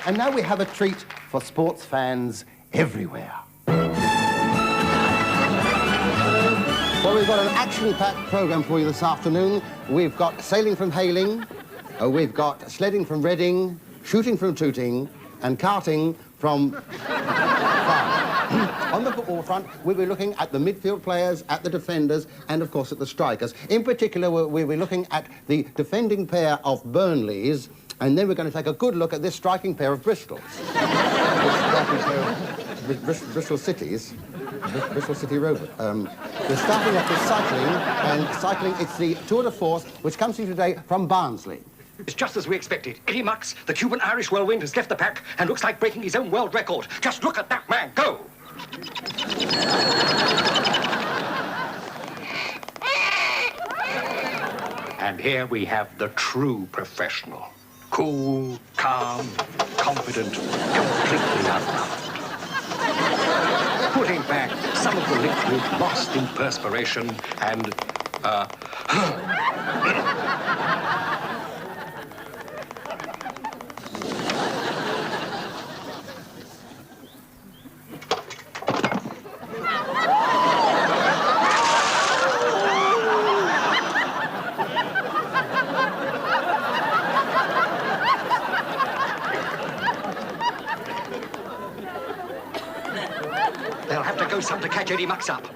And now we have a treat for sports fans everywhere. Well, we've got an action-packed programme for you this afternoon. We've got sailing from Hayling, we've got sledding from Reading, shooting from Tooting, and karting from On the football front, we'll be looking at the midfield players, at the defenders, and of course at the strikers. In particular, we'll be looking at the defending pair of Burnleys, and then we're going to take a good look at this striking pair of Bristols. Bristol Cities. Bristol City Rovers. We're starting off with cycling, and cycling, it's the Tour de Force, which comes to you today from Barnsley. It's just as we expected. Eddie Mux, the Cuban-Irish whirlwind, has left the pack and looks like breaking his own world record. Just look at that man go! And here we have the true professional. Cool, calm, confident, completely unruffled. Putting back some of the liquid lost in perspiration and, They'll have to go some to catch Eddie Mux up.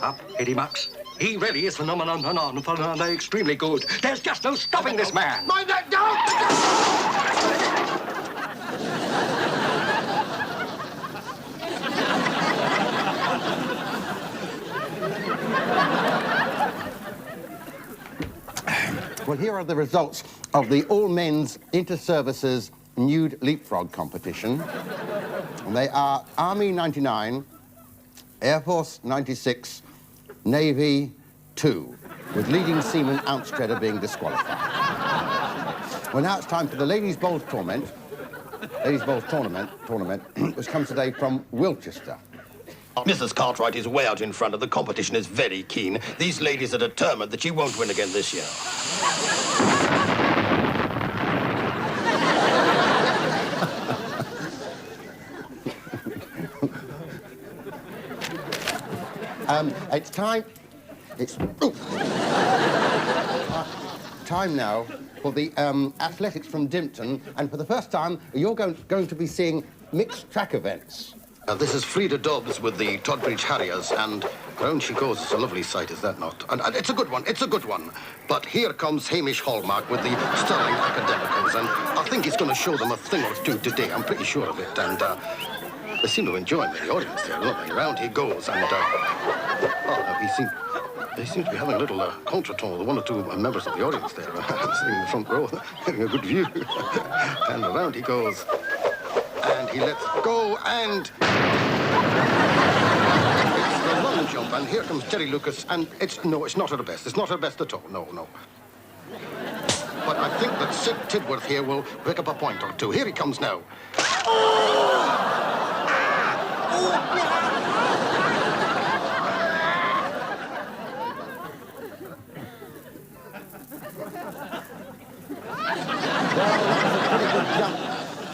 Up, Eddie Mux? He really is phenomenally extremely good. There's just no stopping this man. Mind that down! Well, here are the results of the all-men's inter-services nude leapfrog competition. And they are Army 99, Air Force 96, Navy 2, with leading seaman Outstredder being disqualified. Well, now it's time for the Ladies' Bowls tournament, which comes today from Wilchester. Mrs. Cartwright is way out in front, and the competition is very keen. These ladies are determined that she won't win again this year. It's time now for the athletics from Dimpton, and for the first time, you're going to be seeing mixed track events. This is Frida Dobbs with the Todbridge Harriers, and round she goes. It's a lovely sight, is that not? And it's a good one, it's a good one. But here comes Hamish Hallmark with the Sterling Academicals, and I think he's going to show them a thing or two today. I'm pretty sure of it, and they seem to enjoy the audience there, don't they? Round he goes, and they seem to be having a little contretemps with one or two members of the audience there, sitting in the front row, getting a good view. And around he goes, and he lets go, and it's the long jump, and here comes Terry Lucas, and it's not her best. It's not her best at all. No. But I think that Sid Tidworth here will pick up a point or two. Here he comes now.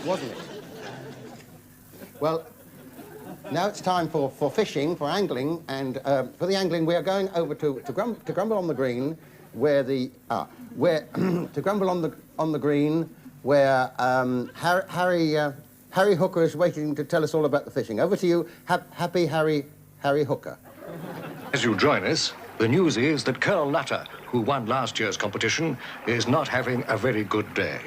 Wasn't it? Well, now it's time for fishing, for angling, and for the angling we are going over to Grumble on the Green, where to Grumble on the Green, where Harry Hooker is waiting to tell us all about the fishing. Over to you, happy Harry Hooker. As you join us, the news is that Colonel Nutter, who won last year's competition, is not having a very good day.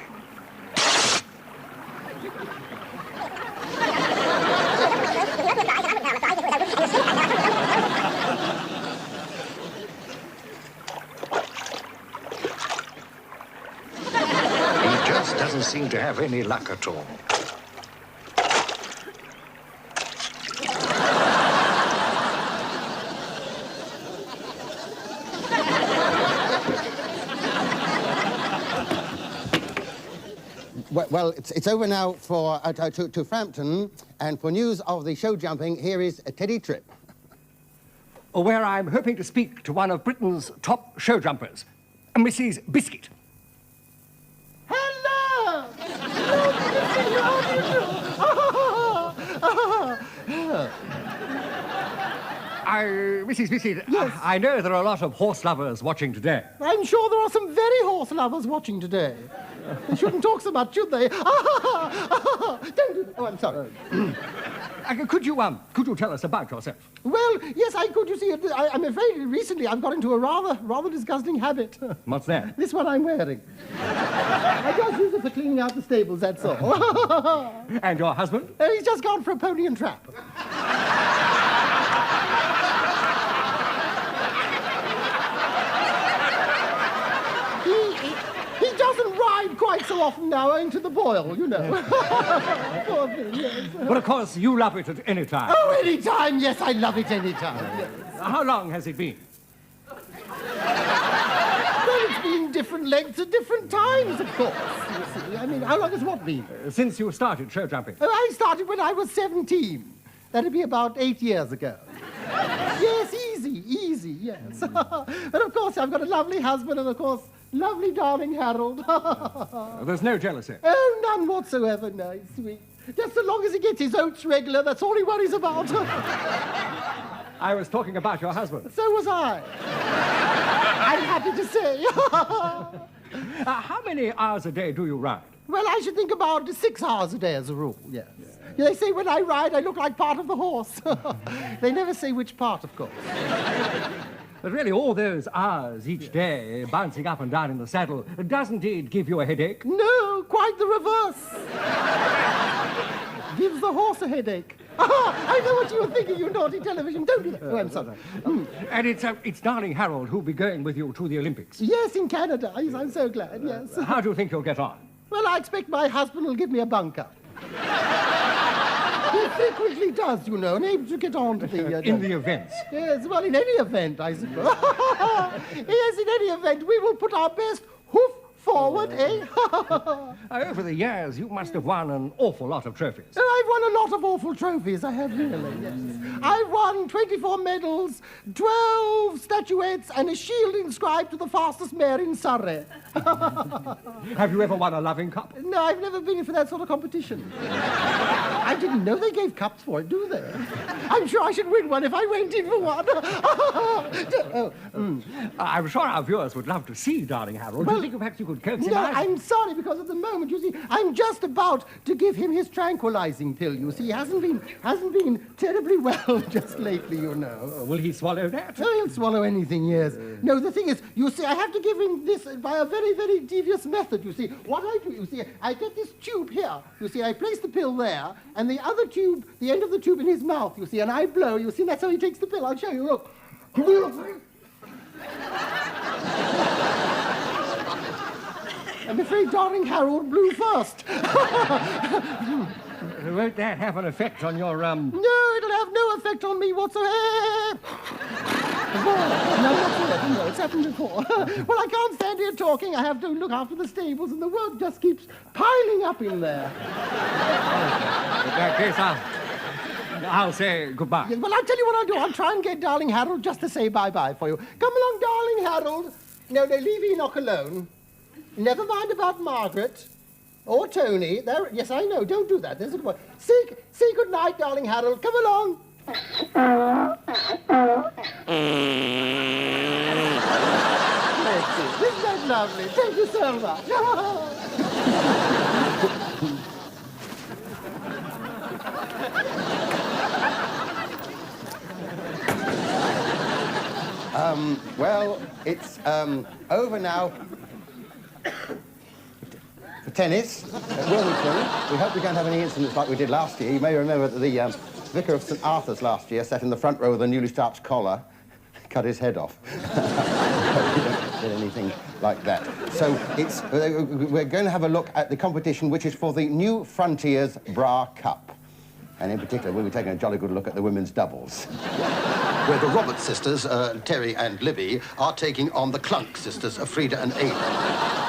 Doesn't seem to have any luck at all. Well, it's over now for to Frampton, and for news of the show jumping, here is Teddy Tripp. Where I'm hoping to speak to one of Britain's top show jumpers, Mrs. Biscuit. Hello! Hello, Why, Mrs. Bissett, Yes. I know there are a lot of horse lovers watching today. I'm sure there are some very horse lovers watching today. They shouldn't talk so much, should they? Don't do that. Oh, I'm sorry. Could you tell us about yourself? Well, yes, I could. You see, I'm afraid recently I've got into a rather disgusting habit. What's that? This one I'm wearing. I just use it for cleaning out the stables, that's all. And your husband? He's just gone for a pony and trap. He doesn't ride quite so often now, owing to the boil, you know. Poor thing, yes. But of course, you love it at any time. Oh, any time, yes, I love it any time. Yes. How long has it been? Well, it's been different lengths at different times, of course. You see. I mean, how long has what been? Since you started show jumping. Oh, I started when I was 17. That'd be about 8 years ago. Yes, easy, yes. But of course, I've got a lovely husband and, of course, lovely darling Harold. There's no jealousy. Oh, none whatsoever, no, he's sweet. Just so long as he gets his oats regular, that's all he worries about. I was talking about your husband. So was I. I'm happy to say. How many hours a day do you ride? Well, I should think about 6 hours a day as a rule, yes. Yeah, they say when I ride, I look like part of the horse. They never say which part, of course. But really, all those hours each day bouncing up and down in the saddle, doesn't it give you a headache? No, quite the reverse. Gives the horse a headache. I know what you were thinking, you naughty television. Don't do that. Oh, I'm sorry. And it's darling Harold who'll be going with you to the Olympics. Yes, in Canada. Yes, I'm so glad, yes. How do you think you'll get on? Well, I expect my husband will give me a bunker. He frequently does, you know, and able to get on to the... In the events? Yes, well, in any event, I suppose. Yes, in any event, we will put our best hoof forward, eh? Over the years, you must have won an awful lot of trophies. I've won a lot of awful trophies, I have really, yes. I've won 24 medals, 12 statuettes, and a shield inscribed to the fastest mare in Surrey. Have you ever won a loving cup? No, I've never been in for that sort of competition. I didn't know they gave cups for it, do they? I'm sure I should win one if I went in for one. I'm sure our viewers would love to see darling Harold. Do you think perhaps you could coax him No, out? I'm sorry, because at the moment, you see, I'm just about to give him his tranquilizing pill, you see. He hasn't been terribly well just lately, you know. Will he swallow that? Oh, he'll swallow anything, yes. No, the thing is, you see, I have to give him this by a very, very devious method, you see. What I do, you see, I get this tube here, you see, I place the pill there, and the other tube, the end of the tube in his mouth, you see, and I blow, you see, and that's how he takes the pill. I'll show you, look. I'm afraid darling Harold blew first. Won't that have an effect on your, No, it'll have no effect on me whatsoever. No, it's happened before. Well, I can't stand here talking. I have to look after the stables, and the work just keeps piling up in there. In that case, I'll say goodbye. Yes, well, I'll tell you what I'll do. I'll try and get darling Harold just to say bye-bye for you. Come along, darling Harold. No, leave Enoch alone. Never mind about Margaret. Or Tony. There, yes, I know. Don't do that. There's a good boy. Say good night, darling Harold. Come along. Isn't that lovely? Thank you so much. Well, it's over now for tennis at Wilmington. We hope we don't have any incidents like we did last year. You may remember that the Vicar of St. Arthur's last year sat in the front row with a newly starched collar, cut his head off. We don't get anything like that. So we're going to have a look at the competition, which is for the New Frontiers Bra Cup. And in particular, we'll be taking a jolly good look at the women's doubles. Where the Roberts sisters, Terry and Libby, are taking on the Clunk sisters, Frida and Ada.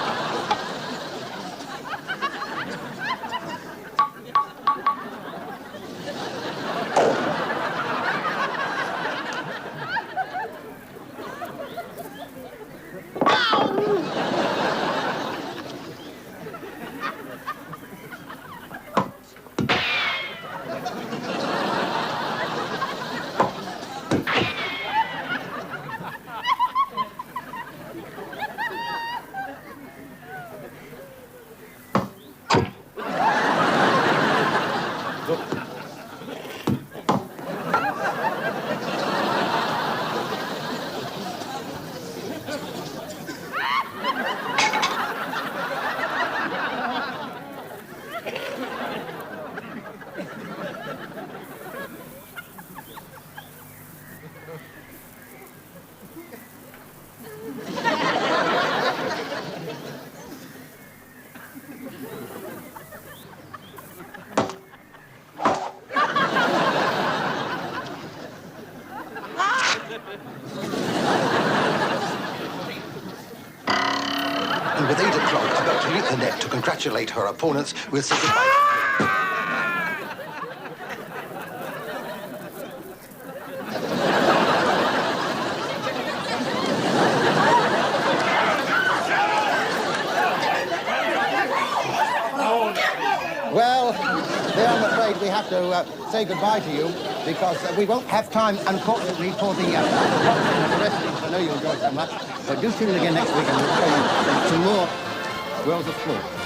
with 8 o'clock, about to leap the net to congratulate her opponents, we'll say goodbye. Well, there I'm afraid we have to say goodbye to you because we won't have time, unfortunately, for the wrestling. I know you enjoyed so much. But do tune in again next week and we'll show you some more Worlds of Sport.